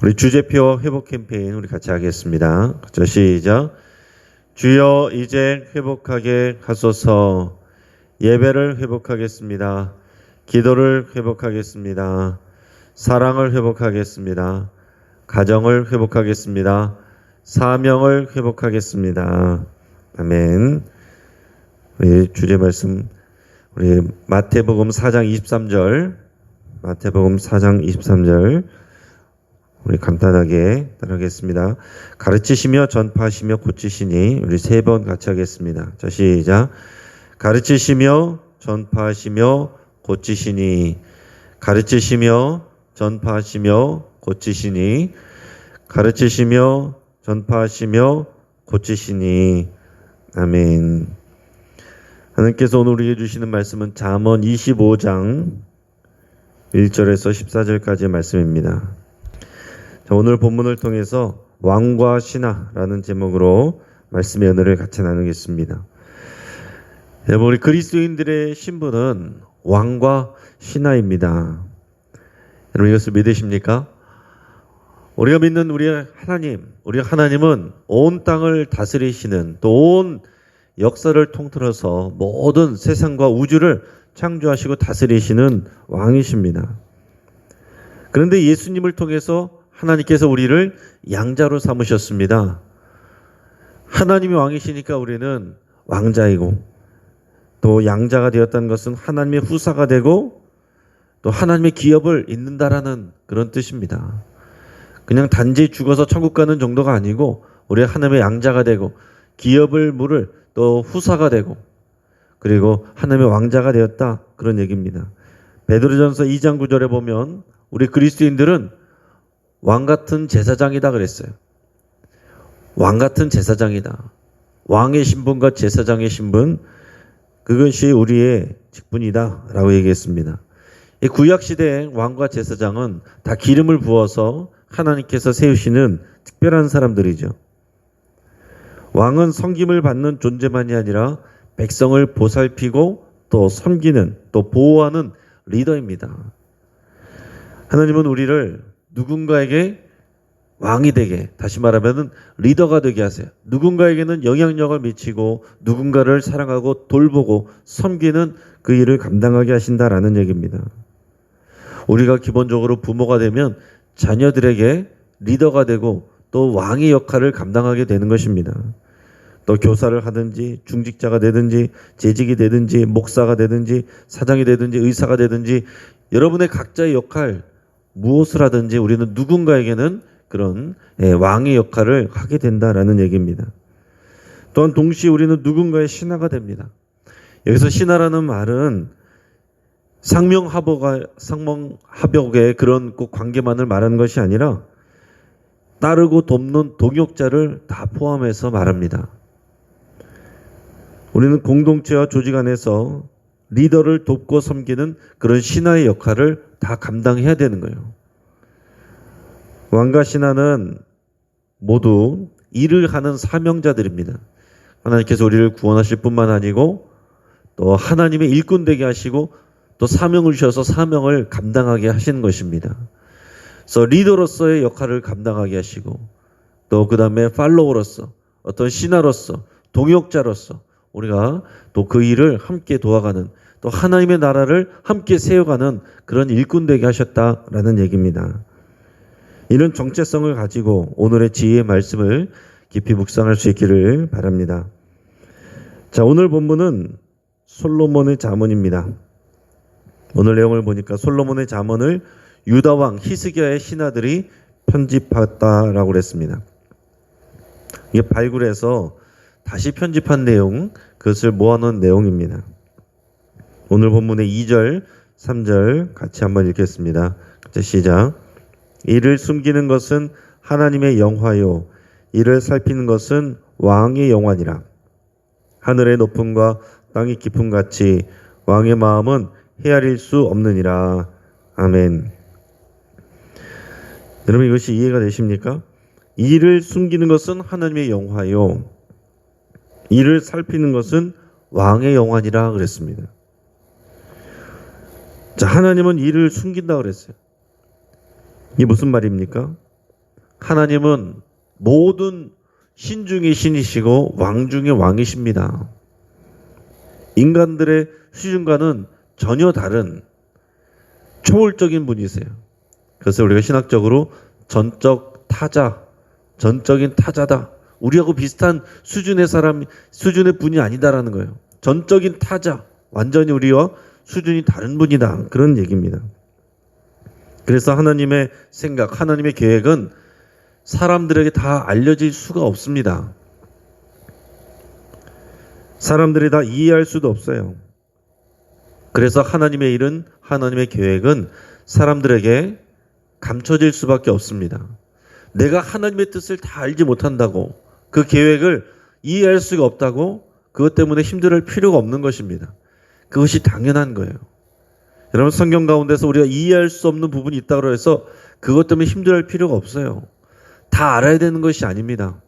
우리 주제표 회복 캠페인 우리 같이 하겠습니다. 자, 시작. 주여 이제 회복하게 하소서. 예배를 회복하겠습니다. 기도를 회복하겠습니다. 사랑을 회복하겠습니다. 가정을 회복하겠습니다. 사명을 회복하겠습니다. 아멘. 우리 주제 말씀 우리 마태복음 4장 23절 마태복음 4장 23절 우리 간단하게 따라하겠습니다. 가르치시며 전파하시며 고치시니 우리 세 번 같이 하겠습니다. 자, 시작. 가르치시며 전파하시며 고치시니 가르치시며 전파하시며 고치시니 가르치시며 전파하시며 고치시니 아멘. 하나님께서 오늘 우리에게 주시는 말씀은 잠언 25장 1절에서 14절까지의 말씀입니다. 자, 오늘 본문을 통해서 왕과 신하라는 제목으로 말씀의 은혜를 같이 나누겠습니다. 여러분, 우리 그리스도인들의 신분은 왕과 신하입니다. 여러분, 이것을 믿으십니까? 우리가 믿는 우리 하나님은 온 땅을 다스리시는 또 온 역사를 통틀어서 모든 세상과 우주를 창조하시고 다스리시는 왕이십니다. 그런데 예수님을 통해서 하나님께서 우리를 양자로 삼으셨습니다. 하나님이 왕이시니까 우리는 왕자이고 또 양자가 되었다는 것은 하나님의 후사가 되고 또 하나님의 기업을 잇는다라는 그런 뜻입니다. 그냥 단지 죽어서 천국 가는 정도가 아니고 우리가 하나님의 양자가 되고 기업을 물을 또 후사가 되고 그리고 하나님의 왕자가 되었다 그런 얘기입니다. 베드로전서 2장 9절에 보면 우리 그리스도인들은 왕같은 제사장이다 그랬어요. 왕같은 제사장이다. 왕의 신분과 제사장의 신분 그것이 우리의 직분이다 라고 얘기했습니다. 이 구약시대의 왕과 제사장은 다 기름을 부어서 하나님께서 세우시는 특별한 사람들이죠. 왕은 섬김을 받는 존재만이 아니라 백성을 보살피고 또 섬기는 또 보호하는 리더입니다. 하나님은 우리를 누군가에게 왕이 되게, 다시 말하면 리더가 되게 하세요. 누군가에게는 영향력을 미치고 누군가를 사랑하고 돌보고 섬기는 그 일을 감당하게 하신다라는 얘기입니다. 우리가 기본적으로 부모가 되면 자녀들에게 리더가 되고 또 왕의 역할을 감당하게 되는 것입니다. 또 교사를 하든지 중직자가 되든지 재직이 되든지 목사가 되든지 사장이 되든지 의사가 되든지 여러분의 각자의 역할 무엇을 하든지 우리는 누군가에게는 그런 왕의 역할을 하게 된다라는 얘기입니다. 또한 동시에 우리는 누군가의 신하가 됩니다. 여기서 신하라는 말은 상명하복의 그런 꼭 관계만을 말하는 것이 아니라 따르고 돕는 동역자를 다 포함해서 말합니다. 우리는 공동체와 조직 안에서 리더를 돕고 섬기는 그런 신하의 역할을 다 감당해야 되는 거예요. 왕과 신하는 모두 일을 하는 사명자들입니다. 하나님께서 우리를 구원하실 뿐만 아니고 또 하나님의 일꾼 되게 하시고 또 사명을 주셔서 사명을 감당하게 하시는 것입니다. 그래서 리더로서의 역할을 감당하게 하시고 또 그 다음에 팔로워로서 어떤 신하로서 동역자로서 우리가 또 그 일을 함께 도와가는 또 하나님의 나라를 함께 세워가는 그런 일꾼 되게 하셨다라는 얘기입니다. 이런 정체성을 가지고 오늘의 지혜의 말씀을 깊이 묵상할 수 있기를 바랍니다. 자, 오늘 본문은 솔로몬의 잠언입니다. 오늘 내용을 보니까 솔로몬의 잠언을 유다왕 히스기야의 신하들이 편집했다라고 그랬습니다. 이게 발굴해서 다시 편집한 내용, 그것을 모아놓은 내용입니다. 오늘 본문의 2절, 3절 같이 한번 읽겠습니다. 시작. 이를 숨기는 것은 하나님의 영화요, 이를 살피는 것은 왕의 영화니라. 하늘의 높음과 땅의 깊음 같이 왕의 마음은 헤아릴 수 없느니라. 아멘. 여러분, 이것이 이해가 되십니까? 이를 숨기는 것은 하나님의 영화요, 이를 살피는 것은 왕의 영화니라 그랬습니다. 자, 하나님은 이를 숨긴다 그랬어요. 이게 무슨 말입니까? 하나님은 모든 신 중의 신이시고 왕 중의 왕이십니다. 인간들의 수준과는 전혀 다른 초월적인 분이세요. 그래서 우리가 신학적으로 전적인 타자다. 우리하고 비슷한 수준의 분이 아니다라는 거예요. 전적인 타자, 완전히 우리와 수준이 다른 분이다. 그런 얘기입니다. 그래서 하나님의 생각, 하나님의 계획은 사람들에게 다 알려질 수가 없습니다. 사람들이 다 이해할 수도 없어요. 그래서 하나님의 일은, 하나님의 계획은 사람들에게 감춰질 수밖에 없습니다. 내가 하나님의 뜻을 다 알지 못한다고, 그 계획을 이해할 수가 없다고, 그것 때문에 힘들어할 필요가 없는 것입니다. 그것이 당연한 거예요. 여러분, 성경 가운데서 우리가 이해할 수 없는 부분이 있다고 해서 그것 때문에 힘들어할 필요가 없어요. 다 알아야 되는 것이 아닙니다.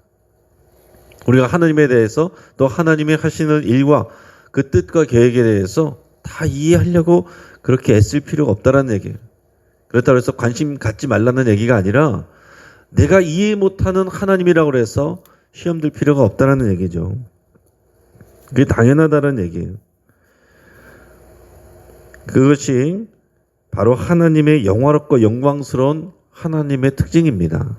우리가 하나님에 대해서, 또 하나님이 하시는 일과 그 뜻과 계획에 대해서 다 이해하려고 그렇게 애쓸 필요가 없다라는 얘기예요. 그렇다고 해서 관심 갖지 말라는 얘기가 아니라 내가 이해 못하는 하나님이라고 해서 시험 들 필요가 없다라는 얘기죠. 그게 당연하다는 얘기예요. 그것이 바로 하나님의 영화롭고 영광스러운 하나님의 특징입니다.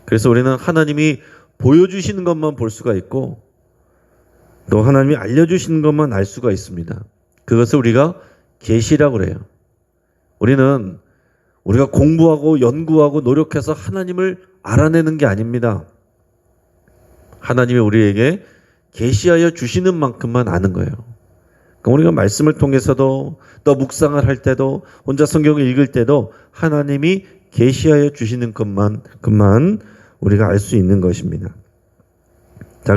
그래서 우리는 하나님이 보여주시는 것만 볼 수가 있고, 또 하나님이 알려주시는 것만 알 수가 있습니다. 그것을 우리가 계시라고 그래요. 우리가 공부하고 연구하고 노력해서 하나님을 알아내는 게 아닙니다. 하나님이 우리에게 계시하여 주시는 만큼만 아는 거예요. 그러니까 우리가 말씀을 통해서도, 또 묵상을 할 때도, 혼자 성경을 읽을 때도 하나님이 계시하여 주시는 것만 우리가 알 수 있는 것입니다. 자,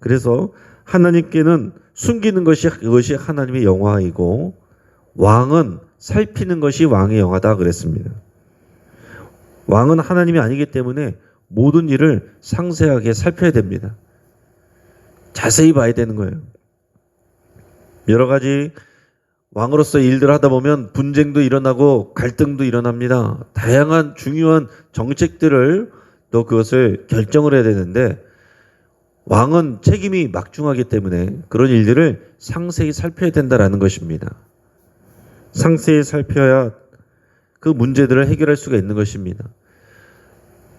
그래서 하나님께는 숨기는 그것이 하나님의 영화이고, 왕은 살피는 것이 왕의 영화다 그랬습니다. 왕은 하나님이 아니기 때문에 모든 일을 상세하게 살펴야 됩니다. 자세히 봐야 되는 거예요. 여러 가지 왕으로서의 일들을 하다 보면 분쟁도 일어나고 갈등도 일어납니다. 다양한 중요한 정책들을, 또 그것을 결정을 해야 되는데, 왕은 책임이 막중하기 때문에 그런 일들을 상세히 살펴야 된다라는 것입니다. 상세히 살펴야 그 문제들을 해결할 수가 있는 것입니다.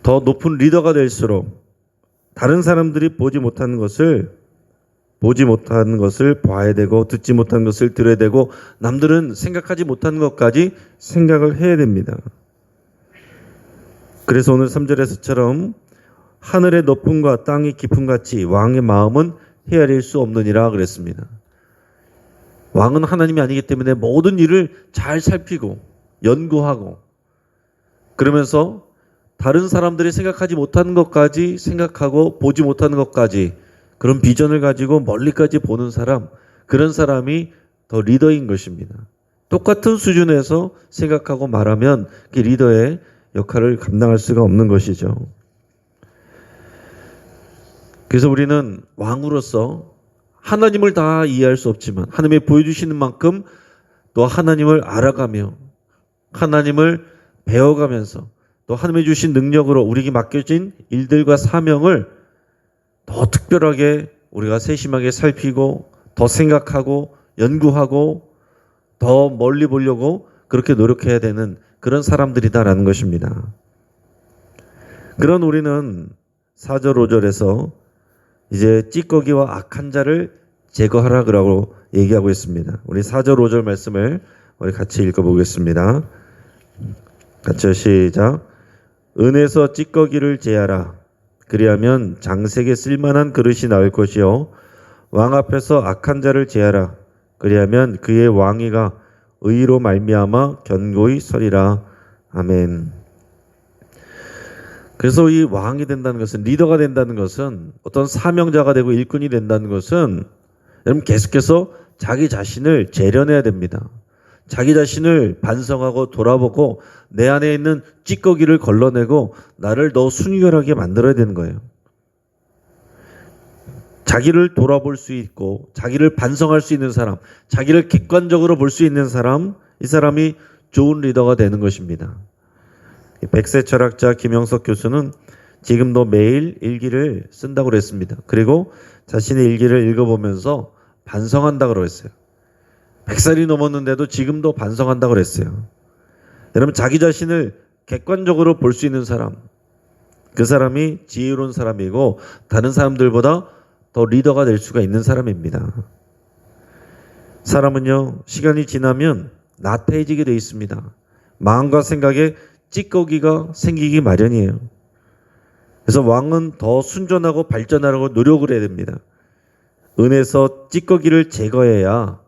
더 높은 리더가 될수록 다른 사람들이 보지 못하는 것을 봐야 되고, 듣지 못하는 것을 들어야 되고, 남들은 생각하지 못하는 것까지 생각을 해야 됩니다. 그래서 오늘 3절에서처럼 하늘의 높음과 땅의 깊음 같이 왕의 마음은 헤아릴 수 없느니라 그랬습니다. 왕은 하나님이 아니기 때문에 모든 일을 잘 살피고 연구하고, 그러면서 다른 사람들이 생각하지 못하는 것까지 생각하고 보지 못하는 것까지, 그런 비전을 가지고 멀리까지 보는 사람, 그런 사람이 더 리더인 것입니다. 똑같은 수준에서 생각하고 말하면 그 리더의 역할을 감당할 수가 없는 것이죠. 그래서 우리는 왕으로서 하나님을 다 이해할 수 없지만 하나님이 보여주시는 만큼 또 하나님을 알아가며, 하나님을 배워가면서, 또 하나님이 주신 능력으로 우리에게 맡겨진 일들과 사명을 더 특별하게 우리가 세심하게 살피고, 더 생각하고 연구하고, 더 멀리 보려고 그렇게 노력해야 되는 그런 사람들이다라는 것입니다. 그런 우리는 4절 5절에서 이제 찌꺼기와 악한 자를 제거하라고 얘기하고 있습니다. 우리 4절 5절 말씀을 우리 같이 읽어보겠습니다. 같이 시작. 은에서 찌꺼기를 제하라. 그리하면 장색에 쓸만한 그릇이 나올 것이요, 왕 앞에서 악한 자를 제하라. 그리하면 그의 왕위가 의로 말미암아 견고히 서리라. 아멘. 그래서 이 왕이 된다는 것은, 리더가 된다는 것은, 어떤 사명자가 되고 일꾼이 된다는 것은, 여러분 계속해서 자기 자신을 재련해야 됩니다. 자기 자신을 반성하고 돌아보고 내 안에 있는 찌꺼기를 걸러내고 나를 더 순결하게 만들어야 되는 거예요. 자기를 돌아볼 수 있고 자기를 반성할 수 있는 사람, 자기를 객관적으로 볼 수 있는 사람, 이 사람이 좋은 리더가 되는 것입니다. 백세 철학자 김영석 교수는 지금도 매일 일기를 쓴다고 그랬습니다. 그리고 자신의 일기를 읽어보면서 반성한다고 그랬어요. 100살이 넘었는데도 지금도 반성한다고 그랬어요. 여러분, 자기 자신을 객관적으로 볼 수 있는 사람, 그 사람이 지혜로운 사람이고 다른 사람들보다 더 리더가 될 수가 있는 사람입니다. 사람은요, 시간이 지나면 나태해지게 되어 있습니다. 마음과 생각에 찌꺼기가 생기기 마련이에요. 그래서 왕은 더 순전하고 발전하려고 노력을 해야 됩니다. 은에서 찌꺼기를 제거해야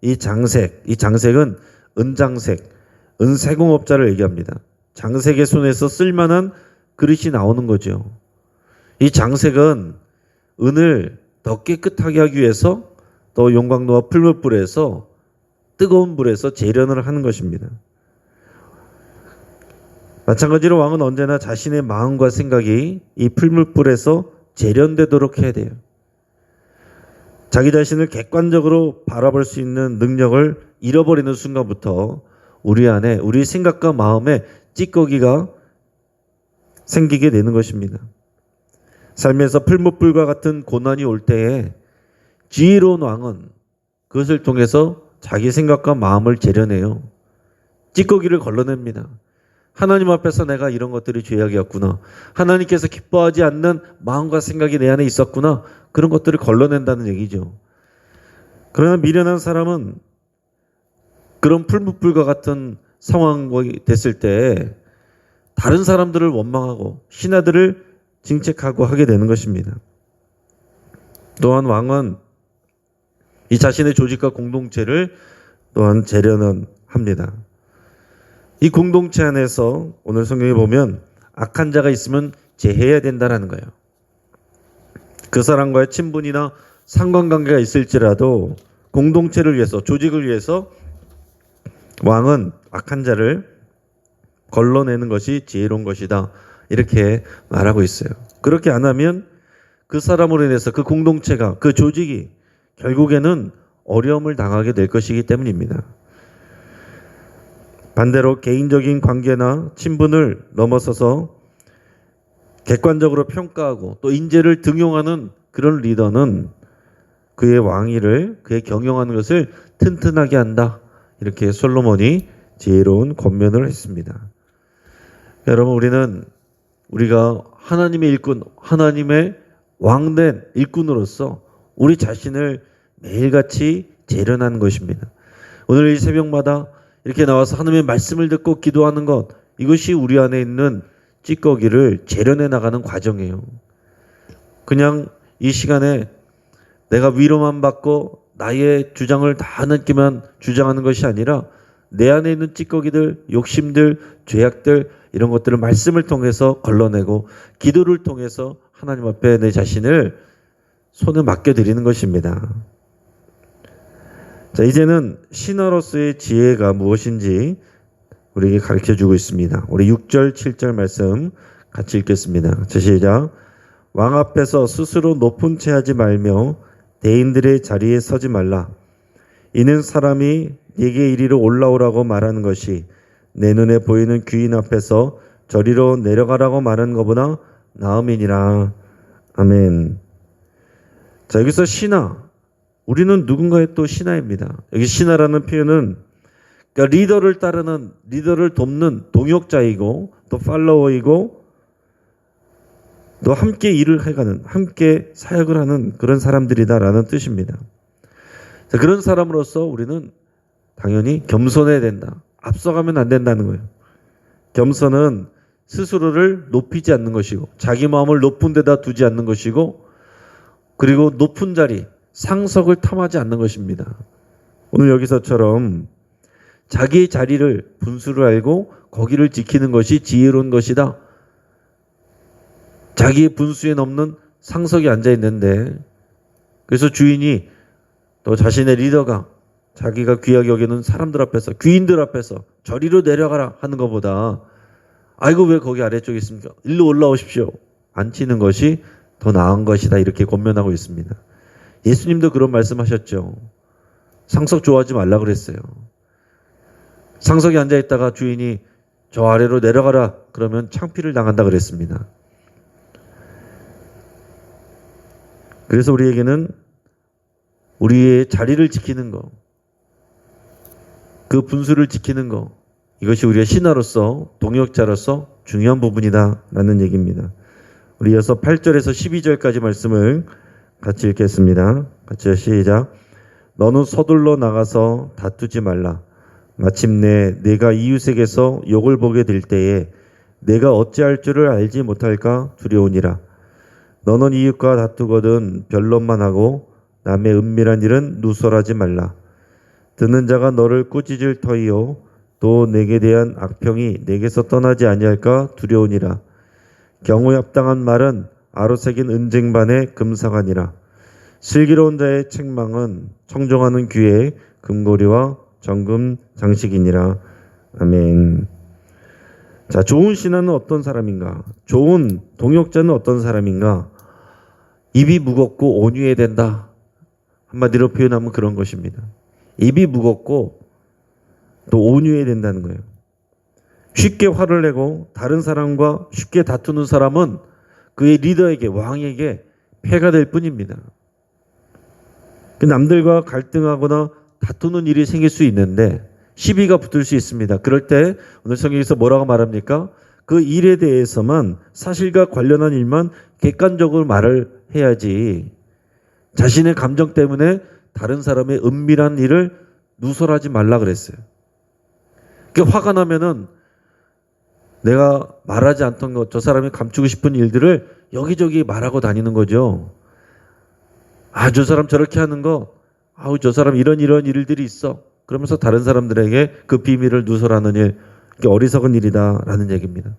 이 장색은 은장색, 은세공업자를 얘기합니다. 장색의 손에서 쓸만한 그릇이 나오는 거죠. 이 장색은 은을 더 깨끗하게 하기 위해서 또 용광로와 풀무불에서 뜨거운 불에서 재련을 하는 것입니다. 마찬가지로 왕은 언제나 자신의 마음과 생각이 이 풀무불에서 재련되도록 해야 돼요. 자기 자신을 객관적으로 바라볼 수 있는 능력을 잃어버리는 순간부터 우리 안에, 우리 생각과 마음에 찌꺼기가 생기게 되는 것입니다. 삶에서 풀무불과 같은 고난이 올 때에 지혜로운 왕은 그것을 통해서 자기 생각과 마음을 재려내요. 찌꺼기를 걸러냅니다. 하나님 앞에서 내가 이런 것들이 죄악이었구나. 하나님께서 기뻐하지 않는 마음과 생각이 내 안에 있었구나. 그런 것들을 걸러낸다는 얘기죠. 그러나 미련한 사람은 그런 풀무불과 같은 상황이 됐을 때 다른 사람들을 원망하고 신하들을 징책하고 하게 되는 것입니다. 또한 왕은 이 자신의 조직과 공동체를 또한 재련은 합니다. 이 공동체 안에서 오늘 성경에 보면 악한 자가 있으면 제해해야 된다는 거예요. 그 사람과의 친분이나 상관관계가 있을지라도 공동체를 위해서, 조직을 위해서 왕은 악한 자를 걸러내는 것이 지혜로운 것이다. 이렇게 말하고 있어요. 그렇게 안 하면 그 사람으로 인해서 그 공동체가, 그 조직이 결국에는 어려움을 당하게 될 것이기 때문입니다. 반대로 개인적인 관계나 친분을 넘어서서 객관적으로 평가하고 또 인재를 등용하는 그런 리더는 그의 왕위를, 그의 경영하는 것을 튼튼하게 한다. 이렇게 솔로몬이 지혜로운 권면을 했습니다. 여러분, 우리가 하나님의 일꾼, 하나님의 왕된 일꾼으로서 우리 자신을 매일같이 재련하는 것입니다. 오늘 이 새벽마다 이렇게 나와서 하나님의 말씀을 듣고 기도하는 것, 이것이 우리 안에 있는 찌꺼기를 재련해 나가는 과정이에요. 그냥 이 시간에 내가 위로만 받고 나의 주장을 다 하나님께만 주장하는 것이 아니라 내 안에 있는 찌꺼기들, 욕심들, 죄악들, 이런 것들을 말씀을 통해서 걸러내고 기도를 통해서 하나님 앞에 내 자신을 손을 맡겨드리는 것입니다. 자, 이제는 신하로서의 지혜가 무엇인지 우리에게 가르쳐주고 있습니다. 우리 6절, 7절 말씀 같이 읽겠습니다. 시작. 왕 앞에서 스스로 높은 채 하지 말며 대인들의 자리에 서지 말라. 이는 사람이 네게 이리로 올라오라고 말하는 것이 내 눈에 보이는 귀인 앞에서 저리로 내려가라고 말하는 것보다 나음이니라. 아멘. 자, 여기서 신하, 우리는 누군가의 또 신하입니다. 여기 신하라는 표현은 그러니까 리더를 따르는, 리더를 돕는 동역자이고 또 팔로워이고 또 함께 일을 해가는, 함께 사역을 하는 그런 사람들이다라는 뜻입니다. 자, 그런 사람으로서 우리는 당연히 겸손해야 된다. 앞서가면 안 된다는 거예요. 겸손은 스스로를 높이지 않는 것이고 자기 마음을 높은 데다 두지 않는 것이고 그리고 높은 자리, 상석을 탐하지 않는 것입니다. 오늘 여기서처럼 자기의 자리를, 분수를 알고 거기를 지키는 것이 지혜로운 것이다. 자기의 분수에 넘는 상석에 앉아 있는데 그래서 주인이 또 자신의 리더가 자기가 귀하게 여기는 사람들 앞에서, 귀인들 앞에서 저리로 내려가라 하는 것보다 아이고 왜 거기 아래쪽에 있습니까? 일로 올라오십시오. 앉히는 것이 더 나은 것이다. 이렇게 권면하고 있습니다. 예수님도 그런 말씀하셨죠. 상석 좋아하지 말라 그랬어요. 상석에 앉아있다가 주인이 저 아래로 내려가라. 그러면 창피를 당한다 그랬습니다. 그래서 우리에게는 우리의 자리를 지키는 거, 그 분수를 지키는 거, 이것이 우리의 신하로서, 동역자로서 중요한 부분이다라는 얘기입니다. 우리 이어서 8절에서 12절까지 말씀을 같이 읽겠습니다. 같이 시작. 너는 서둘러 나가서 다투지 말라. 마침내 내가 이웃에게서 욕을 보게 될 때에 내가 어찌할 줄을 알지 못할까 두려우니라. 너는 이웃과 다투거든 변론만 하고 남의 은밀한 일은 누설하지 말라. 듣는 자가 너를 꾸짖을 터이요 또 내게 대한 악평이 내게서 떠나지 아니할까 두려우니라. 경우에 합당한 말은 아로새긴 은쟁반의 금사관이라. 슬기로운 자의 책망은 청정하는 귀에 금고리와 정금 장식이니라. 아멘. 자, 좋은 신하는 어떤 사람인가? 좋은 동역자는 어떤 사람인가? 입이 무겁고 온유해야 된다. 한마디로 표현하면 그런 것입니다. 입이 무겁고 또 온유해야 된다는 거예요. 쉽게 화를 내고 다른 사람과 쉽게 다투는 사람은 그의 리더에게, 왕에게 폐가 될 뿐입니다. 남들과 갈등하거나 다투는 일이 생길 수 있는데 시비가 붙을 수 있습니다. 그럴 때 오늘 성경에서 뭐라고 말합니까? 그 일에 대해서만, 사실과 관련한 일만 객관적으로 말을 해야지 자신의 감정 때문에 다른 사람의 은밀한 일을 누설하지 말라 그랬어요. 화가 나면은 내가 말하지 않던 것, 저 사람이 감추고 싶은 일들을 여기저기 말하고 다니는 거죠. 아, 저 사람 저렇게 하는 거, 아우, 저 사람 이런 일들이 있어. 그러면서 다른 사람들에게 그 비밀을 누설하는 일, 이게 어리석은 일이다라는 얘기입니다.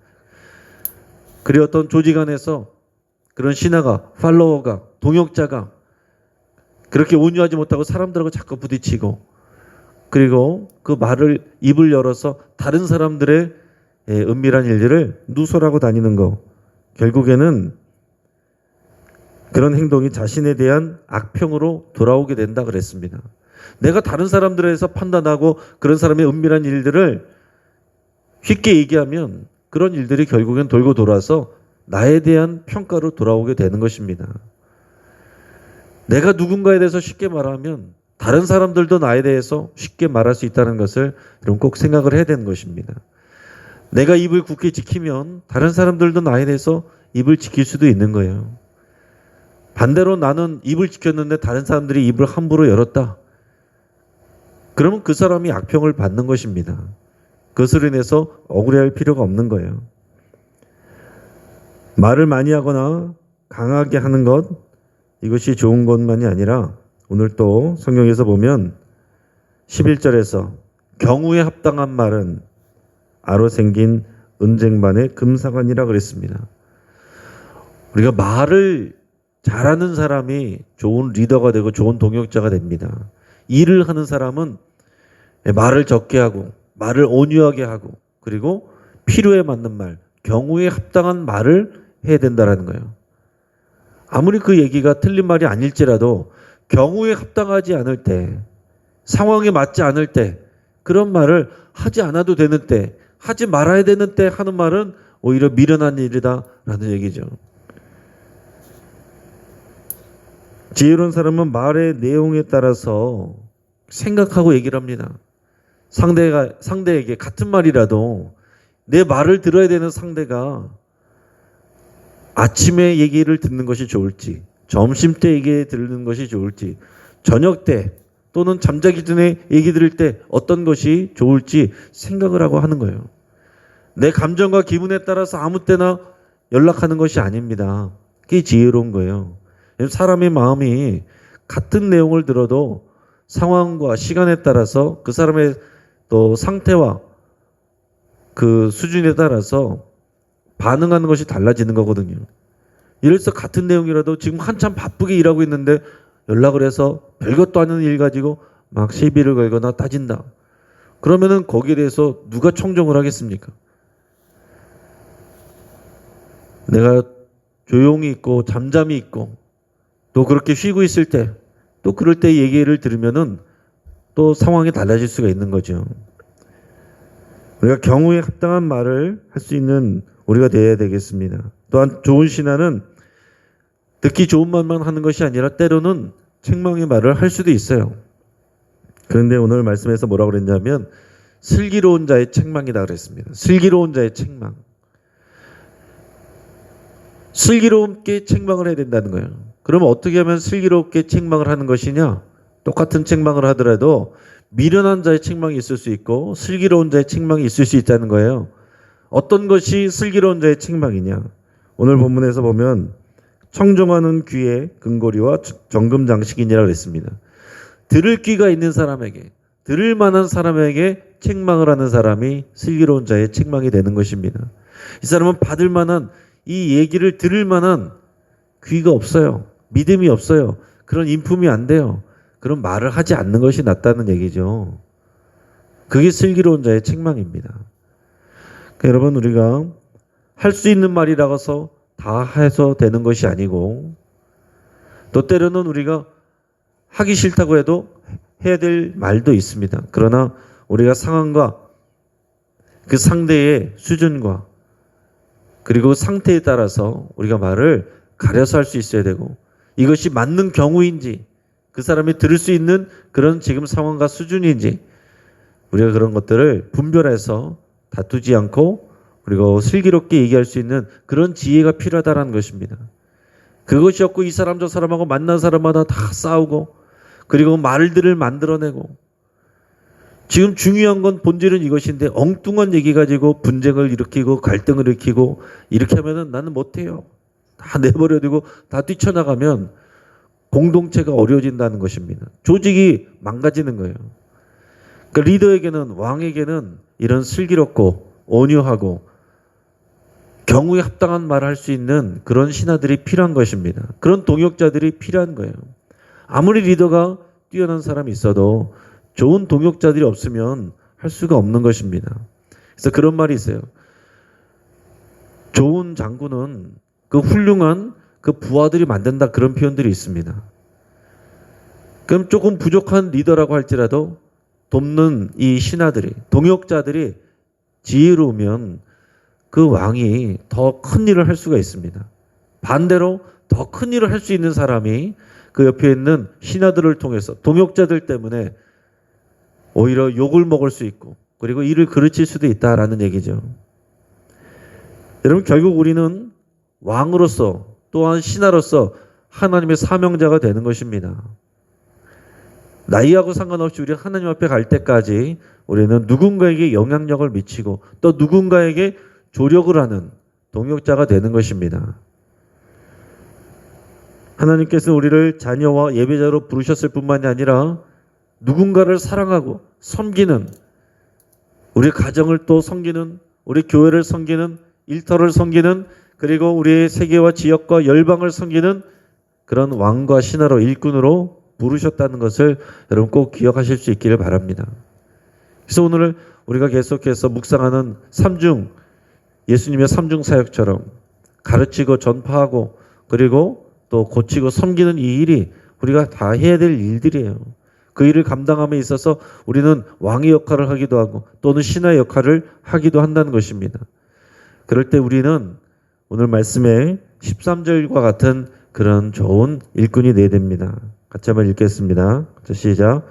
그리고 어떤 조직 안에서 그런 신하가, 팔로워가, 동역자가 그렇게 온유하지 못하고 사람들하고 자꾸 부딪히고, 그리고 그 입을 열어서 다른 사람들의 은밀한 일들을 누설하고 다니는 거, 결국에는 그런 행동이 자신에 대한 악평으로 돌아오게 된다 그랬습니다. 내가 다른 사람들에서 판단하고 그런 사람의 은밀한 일들을 쉽게 얘기하면 그런 일들이 결국엔 돌고 돌아서 나에 대한 평가로 돌아오게 되는 것입니다. 내가 누군가에 대해서 쉽게 말하면 다른 사람들도 나에 대해서 쉽게 말할 수 있다는 것을 여러분 꼭 생각을 해야 되는 것입니다. 내가 입을 굳게 지키면 다른 사람들도 나에 대해서 입을 지킬 수도 있는 거예요. 반대로 나는 입을 지켰는데 다른 사람들이 입을 함부로 열었다. 그러면 그 사람이 악평을 받는 것입니다. 그것으로 인해서 억울해할 필요가 없는 거예요. 말을 많이 하거나 강하게 하는 것, 이것이 좋은 것만이 아니라 오늘 또 성경에서 보면 11절에서 경우에 합당한 말은 아로 생긴 은쟁반의 금사관이라 그랬습니다. 우리가 말을 잘하는 사람이 좋은 리더가 되고 좋은 동역자가 됩니다. 일을 하는 사람은 말을 적게 하고 말을 온유하게 하고 그리고 필요에 맞는 말, 경우에 합당한 말을 해야 된다는 거예요. 아무리 그 얘기가 틀린 말이 아닐지라도 경우에 합당하지 않을 때, 상황에 맞지 않을 때, 그런 말을 하지 않아도 되는 때, 하지 말아야 되는 때 하는 말은 오히려 미련한 일이다라는 얘기죠. 지혜로운 사람은 말의 내용에 따라서 생각하고 얘기를 합니다. 상대에게 같은 말이라도 내 말을 들어야 되는 상대가 아침에 얘기를 듣는 것이 좋을지, 점심 때 얘기 듣는 것이 좋을지, 저녁 때 또는 잠자기 전에 얘기 들을 때 어떤 것이 좋을지 생각을 하고 하는 거예요. 내 감정과 기분에 따라서 아무 때나 연락하는 것이 아닙니다. 그게 지혜로운 거예요. 사람의 마음이 같은 내용을 들어도 상황과 시간에 따라서 그 사람의 또 상태와 그 수준에 따라서 반응하는 것이 달라지는 거거든요. 예를 들어서 같은 내용이라도 지금 한참 바쁘게 일하고 있는데 연락을 해서 별것도 아닌 일 가지고 막 시비를 걸거나 따진다. 그러면은 거기에 대해서 누가 청정을 하겠습니까? 내가 조용히 있고 잠잠히 있고 또 그렇게 쉬고 있을 때 또 그럴 때 얘기를 들으면은 또 상황이 달라질 수가 있는 거죠. 우리가 경우에 합당한 말을 할 수 있는 우리가 되어야 되겠습니다. 또한 좋은 신하는 듣기 좋은 말만 하는 것이 아니라 때로는 책망의 말을 할 수도 있어요. 그런데 오늘 말씀에서 뭐라고 그랬냐면 슬기로운 자의 책망이다 그랬습니다. 슬기로운 자의 책망. 슬기롭게 책망을 해야 된다는 거예요. 그러면 어떻게 하면 슬기롭게 책망을 하는 것이냐? 똑같은 책망을 하더라도 미련한 자의 책망이 있을 수 있고 슬기로운 자의 책망이 있을 수 있다는 거예요. 어떤 것이 슬기로운 자의 책망이냐? 오늘 본문에서 보면 청종하는 귀에 금고리와 정금 장식이니라 그랬습니다. 들을 귀가 있는 사람에게, 들을 만한 사람에게 책망을 하는 사람이 슬기로운 자의 책망이 되는 것입니다. 이 사람은 받을 만한, 이 얘기를 들을 만한 귀가 없어요. 믿음이 없어요. 그런 인품이 안 돼요. 그런 말을 하지 않는 것이 낫다는 얘기죠. 그게 슬기로운 자의 책망입니다. 그러니까 여러분, 우리가 할 수 있는 말이라서 다 해서 되는 것이 아니고, 또 때로는 우리가 하기 싫다고 해도 해야 될 말도 있습니다. 그러나 우리가 상황과 그 상대의 수준과 그리고 상태에 따라서 우리가 말을 가려서 할 수 있어야 되고, 이것이 맞는 경우인지 그 사람이 들을 수 있는 그런 지금 상황과 수준인지 우리가 그런 것들을 분별해서 다투지 않고 그리고 슬기롭게 얘기할 수 있는 그런 지혜가 필요하다는 것입니다. 그것이 없고 이 사람 저 사람하고 만난 사람마다 다 싸우고 그리고 말들을 만들어내고, 지금 중요한 건 본질은 이것인데 엉뚱한 얘기 가지고 분쟁을 일으키고 갈등을 일으키고 이렇게 하면은 나는 못해요. 다 내버려 두고 다 뛰쳐나가면 공동체가 어려워진다는 것입니다. 조직이 망가지는 거예요. 그러니까 리더에게는, 왕에게는 이런 슬기롭고 온유하고 경우에 합당한 말을 할 수 있는 그런 신하들이 필요한 것입니다. 그런 동역자들이 필요한 거예요. 아무리 리더가 뛰어난 사람이 있어도 좋은 동역자들이 없으면 할 수가 없는 것입니다. 그래서 그런 말이 있어요. 좋은 장군은 그 훌륭한 그 부하들이 만든다, 그런 표현들이 있습니다. 그럼 조금 부족한 리더라고 할지라도 돕는 이 신하들이, 동역자들이 지혜로우면 그 왕이 더 큰 일을 할 수가 있습니다. 반대로 더 큰 일을 할 수 있는 사람이 그 옆에 있는 신하들을 통해서, 동역자들 때문에 오히려 욕을 먹을 수 있고 그리고 일을 그르칠 수도 있다라는 얘기죠. 여러분, 결국 우리는 왕으로서 또한 신하로서 하나님의 사명자가 되는 것입니다. 나이하고 상관없이 우리 하나님 앞에 갈 때까지 우리는 누군가에게 영향력을 미치고 또 누군가에게 조력을 하는 동역자가 되는 것입니다. 하나님께서 우리를 자녀와 예배자로 부르셨을 뿐만이 아니라 누군가를 사랑하고 섬기는, 우리 가정을 또 섬기는, 우리 교회를 섬기는, 일터를 섬기는, 그리고 우리의 세계와 지역과 열방을 섬기는 그런 왕과 신하로, 일꾼으로 부르셨다는 것을 여러분 꼭 기억하실 수 있기를 바랍니다. 그래서 오늘 우리가 계속해서 묵상하는 예수님의 삼중 사역처럼 가르치고 전파하고 그리고 또 고치고 섬기는 이 일이 우리가 다 해야 될 일들이에요. 그 일을 감당함에 있어서 우리는 왕의 역할을 하기도 하고 또는 신하의 역할을 하기도 한다는 것입니다. 그럴 때 우리는 오늘 말씀의 13절과 같은 그런 좋은 일꾼이 되어야 됩니다. 같이 한번 읽겠습니다. 시작.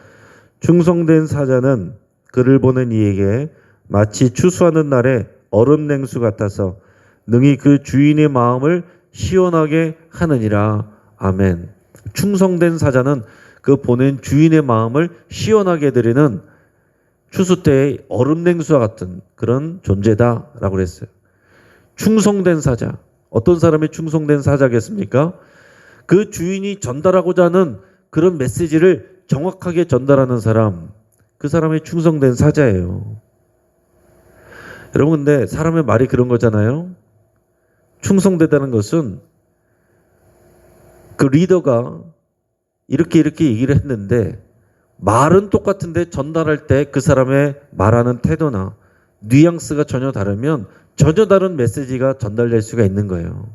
충성된 사자는 그를 보는 이에게 마치 추수하는 날에 얼음 냉수 같아서 능히 그 주인의 마음을 시원하게 하느니라. 아멘. 충성된 사자는 그 보낸 주인의 마음을 시원하게 해드리는 추수 때의 얼음 냉수와 같은 그런 존재다라고 그랬어요. 충성된 사자. 어떤 사람이 충성된 사자겠습니까? 그 주인이 전달하고자 하는 그런 메시지를 정확하게 전달하는 사람, 그 사람이 충성된 사자예요. 여러분, 근데 사람의 말이 그런 거잖아요. 충성되다는 것은 그 리더가 이렇게 얘기를 했는데 말은 똑같은데 전달할 때 그 사람의 말하는 태도나 뉘앙스가 전혀 다르면 전혀 다른 메시지가 전달될 수가 있는 거예요.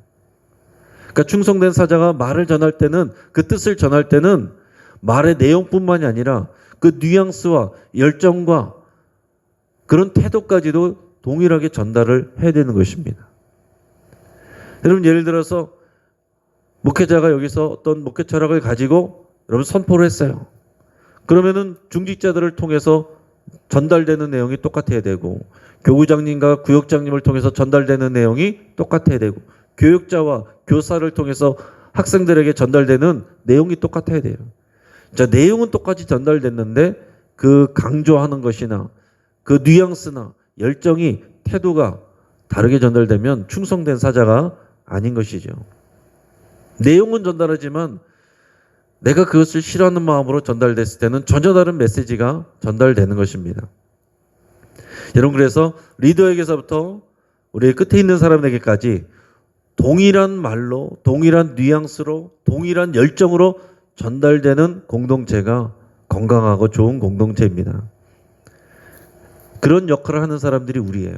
그러니까 충성된 사자가 말을 전할 때는, 그 뜻을 전할 때는 말의 내용뿐만이 아니라 그 뉘앙스와 열정과 그런 태도까지도 동일하게 전달을 해야 되는 것입니다. 여러분 예를 들어서 목회자가 여기서 어떤 목회 철학을 가지고 여러분 선포를 했어요. 그러면은 중직자들을 통해서 전달되는 내용이 똑같아야 되고 교구장님과 구역장님을 통해서 전달되는 내용이 똑같아야 되고 교육자와 교사를 통해서 학생들에게 전달되는 내용이 똑같아야 돼요. 자, 내용은 똑같이 전달됐는데 그 강조하는 것이나 그 뉘앙스나 열정이 태도가 다르게 전달되면 충성된 사자가 아닌 것이죠. 내용은 전달하지만 내가 그것을 싫어하는 마음으로 전달됐을 때는 전혀 다른 메시지가 전달되는 것입니다. 여러분 그래서 리더에게서부터 우리 끝에 있는 사람에게까지 동일한 말로, 동일한 뉘앙스로, 동일한 열정으로 전달되는 공동체가 건강하고 좋은 공동체입니다. 그런 역할을 하는 사람들이 우리예요.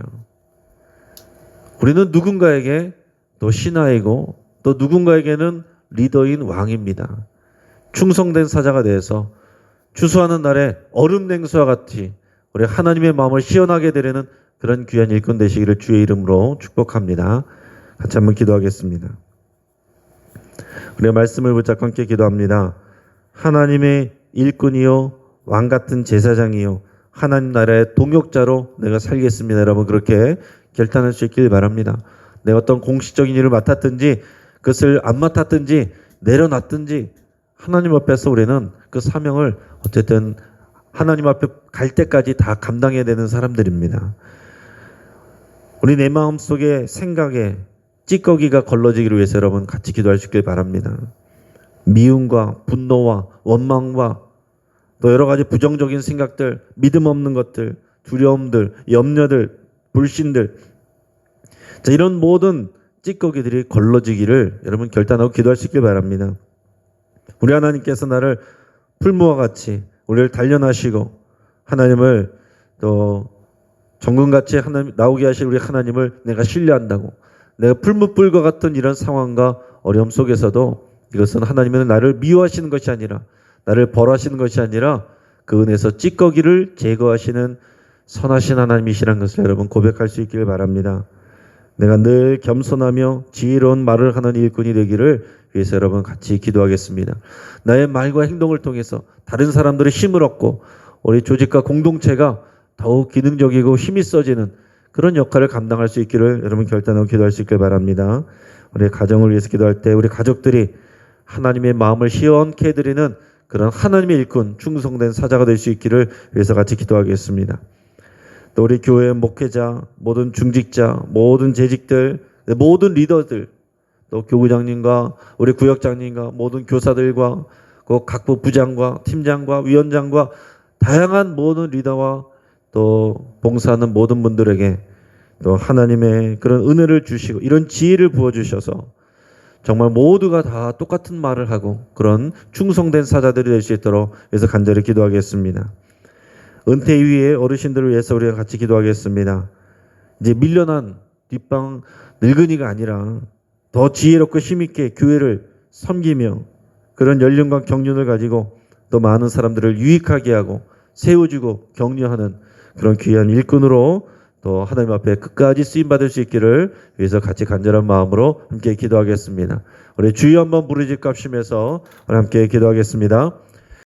우리는 누군가에게 또 신하이고 또 누군가에게는 리더인 왕입니다. 충성된 사자가 되어서 추수하는 날에 얼음 냉수와 같이 우리 하나님의 마음을 시원하게 드리는 그런 귀한 일꾼 되시기를 주의 이름으로 축복합니다. 같이 한번 기도하겠습니다. 우리의 말씀을 붙잡고 함께 기도합니다. 하나님의 일꾼이요 왕 같은 제사장이요 하나님 나라의 동역자로 내가 살겠습니다. 여러분 그렇게 결단할 수 있길 바랍니다. 내가 어떤 공식적인 일을 맡았든지 그것을 안 맡았든지 내려놨든지 하나님 앞에서 우리는 그 사명을 어쨌든 하나님 앞에 갈 때까지 다 감당해야 되는 사람들입니다. 우리 내 마음속에 생각에 찌꺼기가 걸러지기를 위해서 여러분 같이 기도할 수 있길 바랍니다. 미움과 분노와 원망과 또 여러 가지 부정적인 생각들, 믿음 없는 것들, 두려움들, 염려들, 불신들 자, 이런 모든 찌꺼기들이 걸러지기를 여러분 결단하고 기도할 수 있길 바랍니다. 우리 하나님께서 나를 풀무와 같이 우리를 단련하시고 하나님을 또 정금같이 하나님 나오게 하실 우리 하나님을 내가 신뢰한다고 내가 풀무불과 같은 이런 상황과 어려움 속에서도 이것은 하나님은 나를 미워하시는 것이 아니라 나를 벌하시는 것이 아니라 그 은혜에서 찌꺼기를 제거하시는 선하신 하나님이시라는 것을 여러분 고백할 수 있기를 바랍니다. 내가 늘 겸손하며 지혜로운 말을 하는 일꾼이 되기를 위해서 여러분 같이 기도하겠습니다. 나의 말과 행동을 통해서 다른 사람들의 힘을 얻고 우리 조직과 공동체가 더욱 기능적이고 힘이 써지는 그런 역할을 감당할 수 있기를 여러분 결단하고 기도할 수 있길 바랍니다. 우리 가정을 위해서 기도할 때 우리 가족들이 하나님의 마음을 시원케 해드리는 그런 하나님의 일꾼 충성된 사자가 될 수 있기를 위해서 같이 기도하겠습니다. 또 우리 교회 목회자, 모든 중직자, 모든 재직들, 모든 리더들, 또 교구장님과 우리 구역장님과 모든 교사들과 그 각부 부장과 팀장과 위원장과 다양한 모든 리더와 또 봉사하는 모든 분들에게 또 하나님의 그런 은혜를 주시고 이런 지혜를 부어주셔서 정말 모두가 다 똑같은 말을 하고 그런 충성된 사자들이 될 수 있도록 해서 간절히 기도하겠습니다. 은퇴 이후에 어르신들을 위해서 우리가 같이 기도하겠습니다. 이제 밀려난 뒷방 늙은이가 아니라 더 지혜롭고 힘있게 교회를 섬기며 그런 연륜과 경륜을 가지고 또 많은 사람들을 유익하게 하고 세워주고 격려하는 그런 귀한 일꾼으로 또 하나님 앞에 끝까지 쓰임받을 수 있기를 위해서 같이 간절한 마음으로 함께 기도하겠습니다. 우리 주여 한번 부르짖갑심해서 우리 함께 기도하겠습니다.